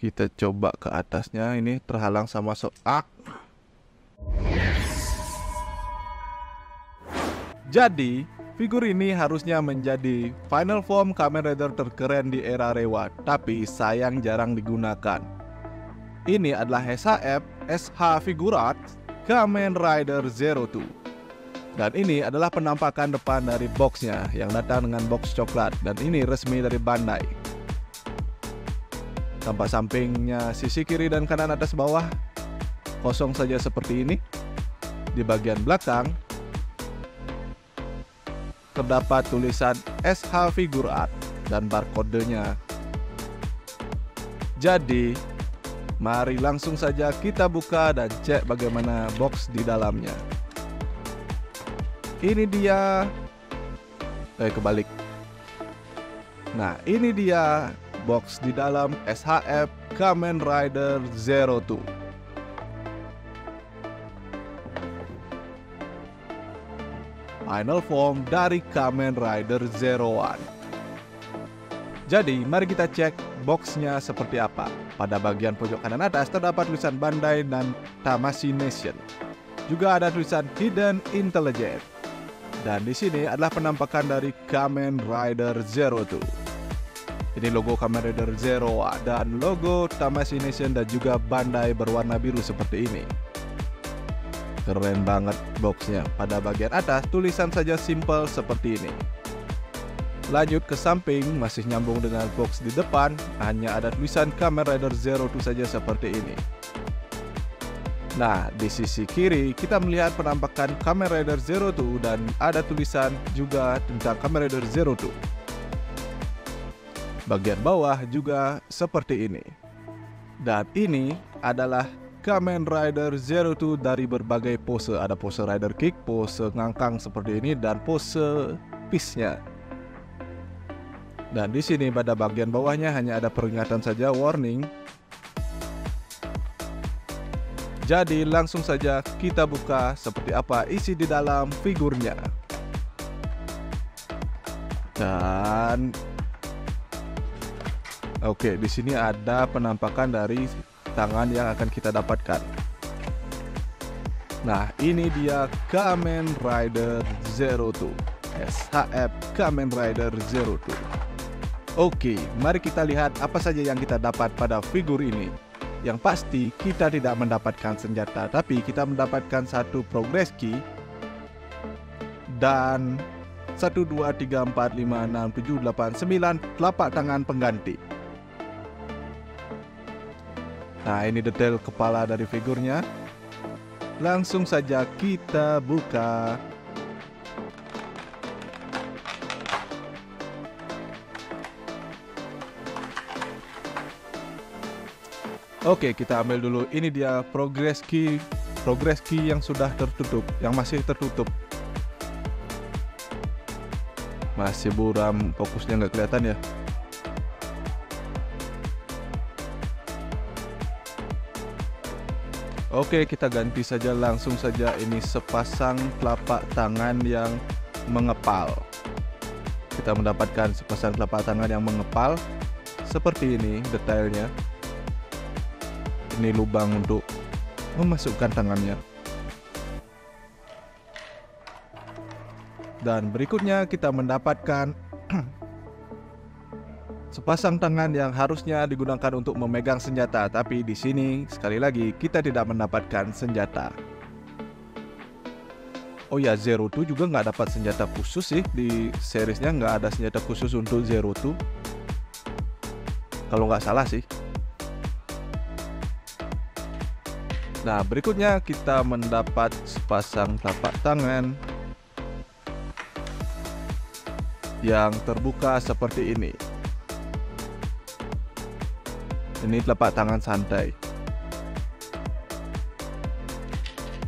Kita coba ke atasnya, ini terhalang sama soak. Jadi, figur ini harusnya menjadi final form Kamen Rider terkeren di era Reiwa, tapi sayang jarang digunakan. Ini adalah SH Figurat Kamen Rider Zero Two. Dan ini adalah penampakan depan dari boxnya yang datang dengan box coklat, dan ini resmi dari Bandai. Tampak sampingnya sisi kiri dan kanan atas bawah kosong saja seperti ini. Di bagian belakang terdapat tulisan SH Figurat dan barcode-nya. Jadi, mari langsung saja kita buka dan cek bagaimana box di dalamnya. Ini dia. Kebalik. Nah, ini dia box di dalam SHF Kamen Rider Zero Two. Final form dari Kamen Rider Zero One. Jadi, mari kita cek boxnya seperti apa. Pada bagian pojok kanan atas terdapat tulisan Bandai dan Tamashii Nation. Juga ada tulisan Hidden Intelligence. Dan di sini adalah penampakan dari Kamen Rider Zero Two. Ini logo Kamen Rider Zero One dan logo Tamashii Nation dan juga Bandai berwarna biru seperti ini. Keren banget boxnya. Pada bagian atas tulisan saja simple seperti ini. Lanjut ke samping, masih nyambung dengan box di depan, hanya ada tulisan Kamen Rider Zero Two saja seperti ini. Nah, di sisi kiri kita melihat penampakan Kamen Rider Zero Two dan ada tulisan juga tentang Kamen Rider Zero Two. Bagian bawah juga seperti ini. Dan ini adalah Kamen Rider Zero Two dari berbagai pose. Ada pose Rider Kick, pose ngangkang seperti ini, dan pose peace-nya. Dan di sini pada bagian bawahnya hanya ada peringatan saja, warning. Jadi langsung saja kita buka seperti apa isi di dalam figurnya. Dan oke, di sini ada penampakan dari tangan yang akan kita dapatkan. Nah, ini dia Kamen Rider Zero Two, SHF Kamen Rider Zero Two. Oke, mari kita lihat apa saja yang kita dapat pada figur ini. Yang pasti kita tidak mendapatkan senjata, tapi kita mendapatkan satu progress key dan 1, 2, 3, 4, 5, 6, 7, 8, 9 telapak tangan pengganti. Nah, ini detail kepala dari figurnya. Langsung saja kita buka. Oke, kita ambil dulu. Ini dia progress key yang sudah tertutup, yang masih tertutup. Masih buram, fokusnya nggak kelihatan ya. Oke, kita ganti saja, langsung saja. Ini sepasang telapak tangan yang mengepal. Kita mendapatkan sepasang telapak tangan yang mengepal. Seperti ini detailnya. Ini lubang untuk memasukkan tangannya. Dan berikutnya kita mendapatkan sepasang tangan yang harusnya digunakan untuk memegang senjata, tapi di sini sekali lagi kita tidak mendapatkan senjata. Oh ya, Zero Two juga nggak dapat senjata khusus sih, di seriesnya nggak ada senjata khusus untuk Zero Two, kalau nggak salah sih. Nah, berikutnya kita mendapat sepasang telapak tangan yang terbuka seperti ini. Ini telapak tangan santai.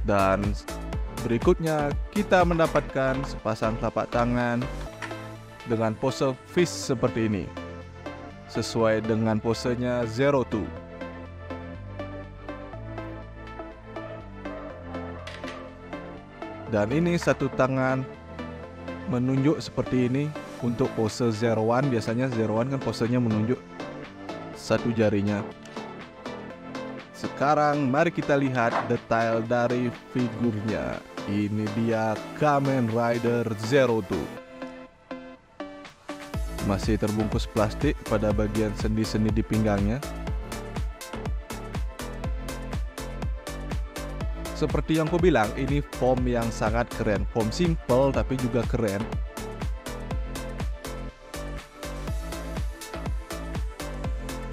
Dan berikutnya kita mendapatkan sepasang telapak tangan dengan pose fist seperti ini, sesuai dengan posenya Zero Two. Dan ini satu tangan menunjuk seperti ini untuk pose Zero One. Biasanya Zero One kan posenya menunjuk satu jarinya. sekarang mari kita lihat detail dari figurnya. Ini dia Kamen Rider Zero Two. Masih terbungkus plastik pada bagian sendi-sendi di pinggangnya. Seperti yang ku bilang, ini foam yang sangat keren. Foam simple tapi juga keren.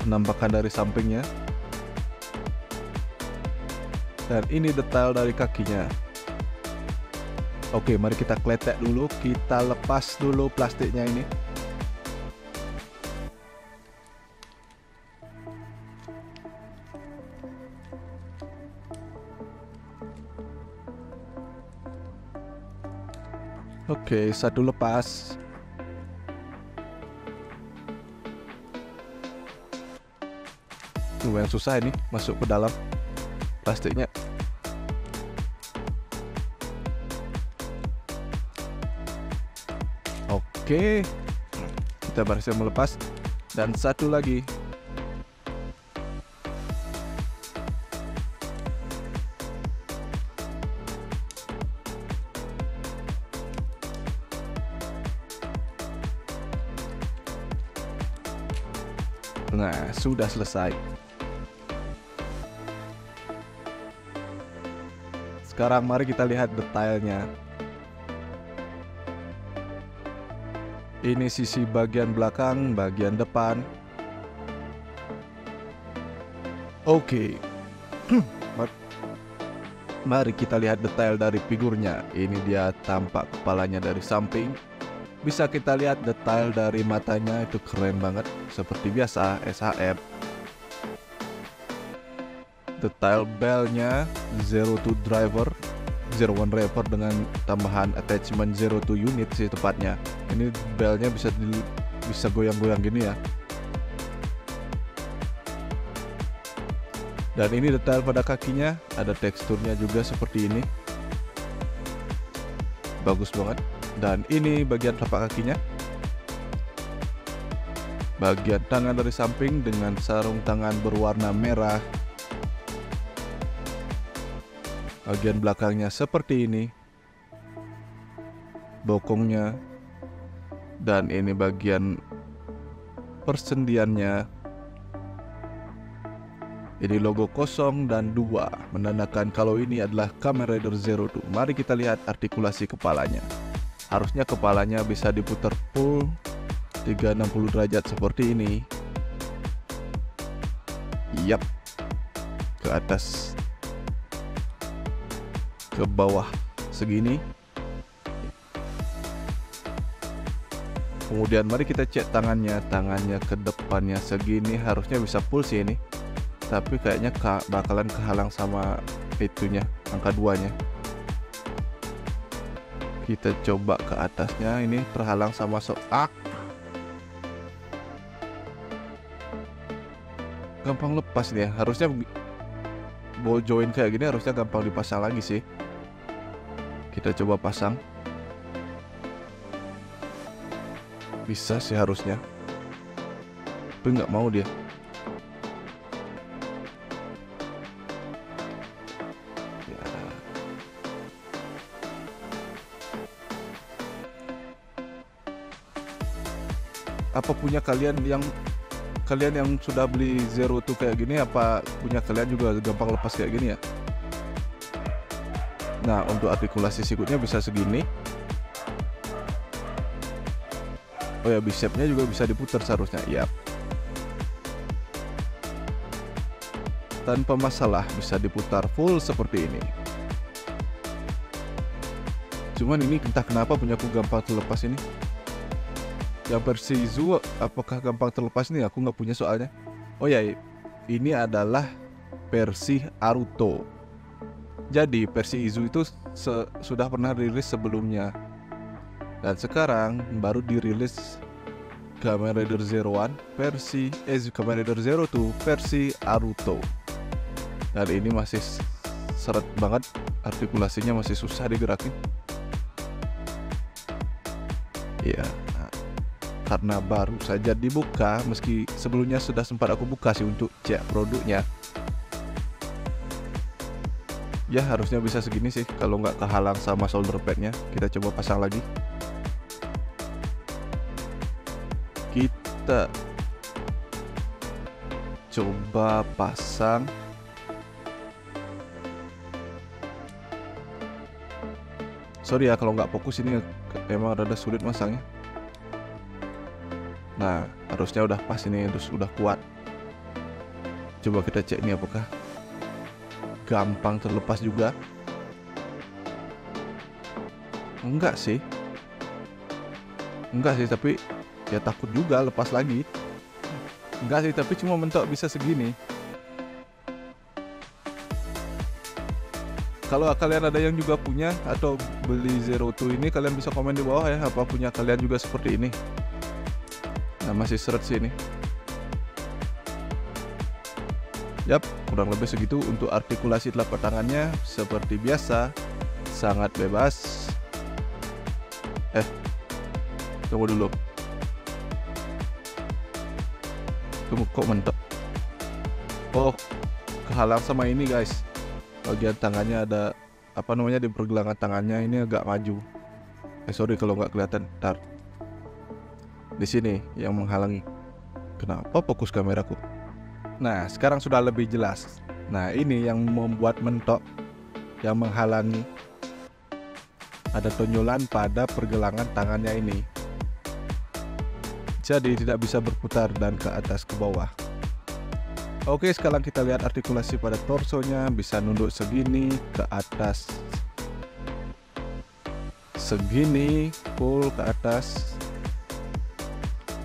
Penampakan dari sampingnya. Dan ini detail dari kakinya. Oke, mari kita kletek dulu. Kita lepas dulu plastiknya ini. Oke, satu lepas. Lumayan susah ini masuk ke dalam plastiknya. Oke, kita berhasil melepas. Dan satu lagi. Nah, sudah selesai. Sekarang mari kita lihat detailnya. Ini sisi bagian belakang, bagian depan. Oke. Mari kita lihat detail dari figurnya. Ini dia tampak kepalanya dari samping. Bisa kita lihat detail dari matanya, itu keren banget. Seperti biasa SHF. Detail belnya Zero Two Driver, Zero One Driver dengan tambahan attachment Zero Two unit sih tepatnya. Ini belnya bisa goyang-goyang gini ya. Dan ini detail pada kakinya, ada teksturnya juga seperti ini. Bagus banget. Dan ini bagian telapak kakinya. Bagian tangan dari samping dengan sarung tangan berwarna merah. Bagian belakangnya seperti ini. Bokongnya. Dan ini bagian persendiannya. Ini logo 0 dan 2 menandakan kalau ini adalah Kamen Rider Zero Two. Mari kita lihat artikulasi kepalanya. Harusnya kepalanya bisa diputar full 360 derajat seperti ini. Yap. Ke atas, ke bawah segini. Kemudian mari kita cek tangannya. Tangannya ke depannya segini, harusnya bisa full sih ini. Tapi kayaknya bakalan kehalang sama itunya, angka 2-nya. Kita coba ke atasnya, ini terhalang sama gampang lepas nih ya. Harusnya ball join kayak gini harusnya gampang dipasang lagi sih. Kita coba pasang. Bisa sih harusnya. Tapi nggak mau dia. Apa punya kalian yang sudah beli Zero Two kayak gini, apa punya kalian juga gampang lepas kayak gini ya? Nah, untuk artikulasi sikutnya bisa segini. Oh ya, bicepnya juga bisa diputar seharusnya. Yap. Tanpa masalah bisa diputar full seperti ini. Cuman ini entah kenapa punyaku gampang terlepas ini. Yang versi Izu apakah gampang terlepas nih? Aku nggak punya soalnya. Oh ya, ini adalah versi Aruto. Jadi versi Izu itu sudah pernah rilis sebelumnya. Dan sekarang baru dirilis Kamen Rider Zero One versi Kamen Rider Zero Two versi Aruto. Dan ini masih seret banget, artikulasinya masih susah digerakin. Iya. Karena baru saja dibuka, meski sebelumnya sudah sempat aku buka sih untuk cek produknya. Ya harusnya bisa segini sih kalau nggak kehalang sama solder padnya. Kita coba pasang lagi. Kita coba pasang. Sorry ya kalau nggak fokus, ini emang rada sulit masangnya. Nah harusnya udah pas ini, terus udah kuat. Coba kita cek nih apakah gampang terlepas juga. Enggak sih, tapi ya takut juga lepas lagi. Enggak sih, tapi cuma mentok bisa segini. Kalau kalian ada yang juga punya atau beli Zero Two ini, kalian bisa komen di bawah ya, apa punya kalian juga seperti ini. Nah masih seret sih ini. Yap, kurang lebih segitu. Untuk artikulasi telapak tangannya seperti biasa, sangat bebas. Tunggu dulu. Tunggu, kok mentok? Oh, kehalang sama ini guys. Bagian tangannya ada apa namanya, di pergelangan tangannya ini agak maju. Sorry kalau nggak kelihatan. Ntar. Di sini yang menghalangi. Kenapa fokus kameraku? Nah, sekarang sudah lebih jelas. Nah, ini yang membuat mentok, yang menghalangi. Ada tonjolan pada pergelangan tangannya ini. Jadi tidak bisa berputar dan ke atas ke bawah. Oke, sekarang kita lihat artikulasi pada torsonya. Bisa nunduk segini, ke atas segini, full ke atas,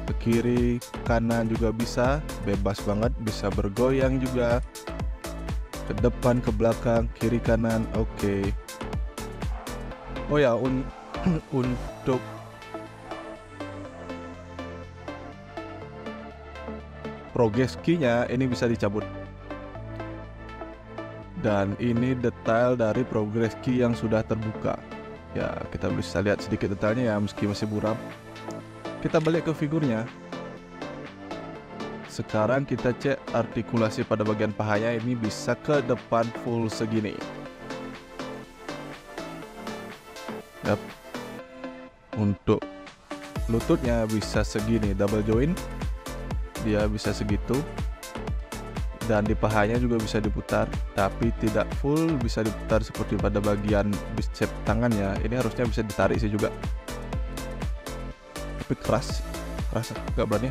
ke kiri, kanan juga bisa, bebas banget, bisa bergoyang juga, ke depan, ke belakang, kiri kanan. Oke. Oh ya, untuk progress key-nya ini bisa dicabut. Dan ini detail dari progress key yang sudah terbuka. Ya, kita bisa lihat sedikit detailnya ya, meski masih buram. Kita balik ke figurnya. Sekarang kita cek artikulasi pada bagian pahanya, ini bisa ke depan full segini. Yap. Untuk lututnya bisa segini, double joint. Dia bisa segitu. Dan di pahanya juga bisa diputar, tapi tidak full bisa diputar seperti pada bagian bicep tangannya. Ini harusnya bisa ditarik sih juga. Tapi keras gak berani.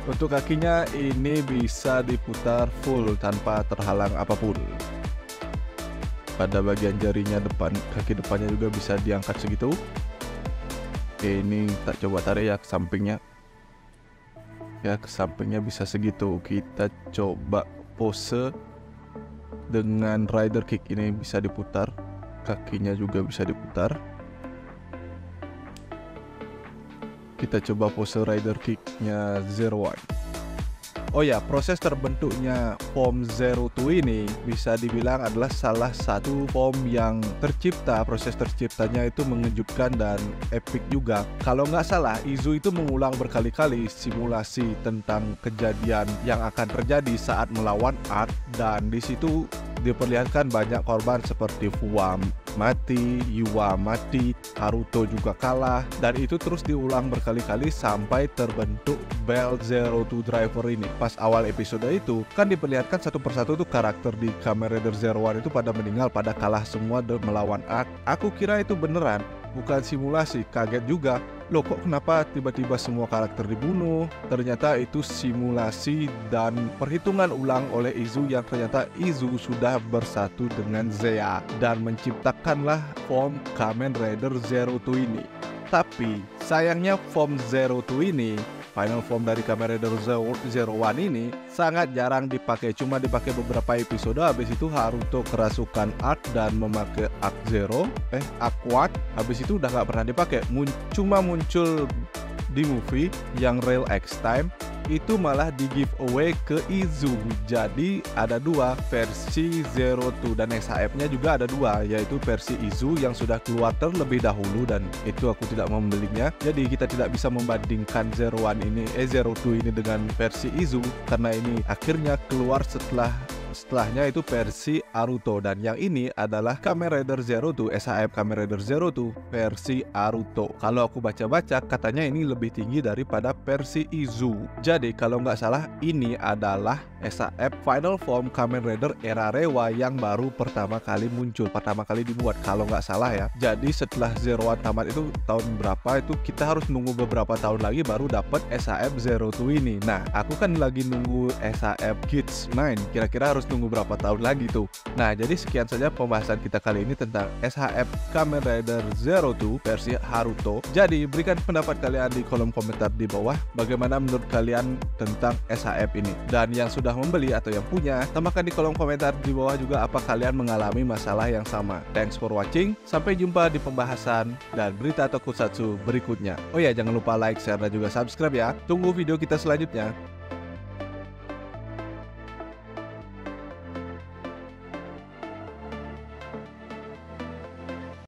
Untuk kakinya ini bisa diputar full tanpa terhalang apapun. Pada bagian jarinya depan, kaki depannya juga bisa diangkat segitu. Oke, ini tak coba tarik ya ke sampingnya. Ya, ke sampingnya bisa segitu. Kita coba pose dengan rider kick, ini bisa diputar. Kakinya juga bisa diputar. Kita coba pose rider kicknya Zero One. Oh ya, proses terbentuknya form Zero Two ini bisa dibilang adalah salah satu form yang tercipta. Proses terciptanya itu mengejutkan dan epic juga. Kalau nggak salah, Izu itu mengulang berkali-kali simulasi tentang kejadian yang akan terjadi saat melawan Arc, dan di situ diperlihatkan banyak korban seperti Fuwa mati, Yua mati, Haruto juga kalah, dan itu terus diulang berkali-kali sampai terbentuk Belt Zero Two Driver ini. Pas awal episode itu kan diperlihatkan satu persatu tuh karakter di Kamen Rider Zero One itu pada meninggal, pada kalah semua melawan Arc. Aku kira itu beneran, bukan simulasi. Kaget juga, loh kok kenapa tiba-tiba semua karakter dibunuh. Ternyata itu simulasi dan perhitungan ulang oleh Izu, yang ternyata Izu sudah bersatu dengan Zeya dan menciptakanlah form Kamen Rider Zero Two ini. Tapi sayangnya form Zero Two ini, final form dari Kamen Rider Zero One ini, sangat jarang dipakai. Cuma dipakai beberapa episode, habis itu Haruto kerasukan Arc dan memakai Arc Zero, Arc Quad. Habis itu udah nggak pernah dipakai. Cuma muncul di movie yang Real X Time, itu malah di giveaway ke Izu. Jadi ada dua versi Zero Two, dan SHF-nya juga ada dua, yaitu versi Izu yang sudah keluar terlebih dahulu, dan itu aku tidak membelinya. Jadi kita tidak bisa membandingkan Zero Two ini dengan versi Izu, karena ini akhirnya keluar setelah setelahnya itu versi Aruto, dan yang ini adalah Kamen Rider Zero 2, SHF Kamen Rider Zero 2 versi Aruto. Kalau aku baca-baca katanya ini lebih tinggi daripada versi Izu. Jadi kalau nggak salah ini adalah SHF Final Form Kamen Rider era Rewa yang baru pertama kali muncul, pertama kali dibuat kalau nggak salah ya. Jadi setelah Zero One tamat itu tahun berapa itu kita harus nunggu beberapa tahun lagi baru dapat SHF Zero 2 ini. Nah aku kan lagi nunggu SHF Kids 9, kira-kira harus nunggu berapa tahun lagi tuh. Nah jadi sekian saja pembahasan kita kali ini tentang SHF Kamen Rider Zero 2 versi Haruto. Jadi berikan pendapat kalian di kolom komentar di bawah bagaimana menurut kalian tentang SHF ini. Dan yang sudah membeli atau yang punya, tambahkan di kolom komentar di bawah juga apa kalian mengalami masalah yang sama. Thanks for watching, sampai jumpa di pembahasan dan berita tokusatsu berikutnya. Oh ya, jangan lupa like, share, dan juga subscribe ya. Tunggu video kita selanjutnya.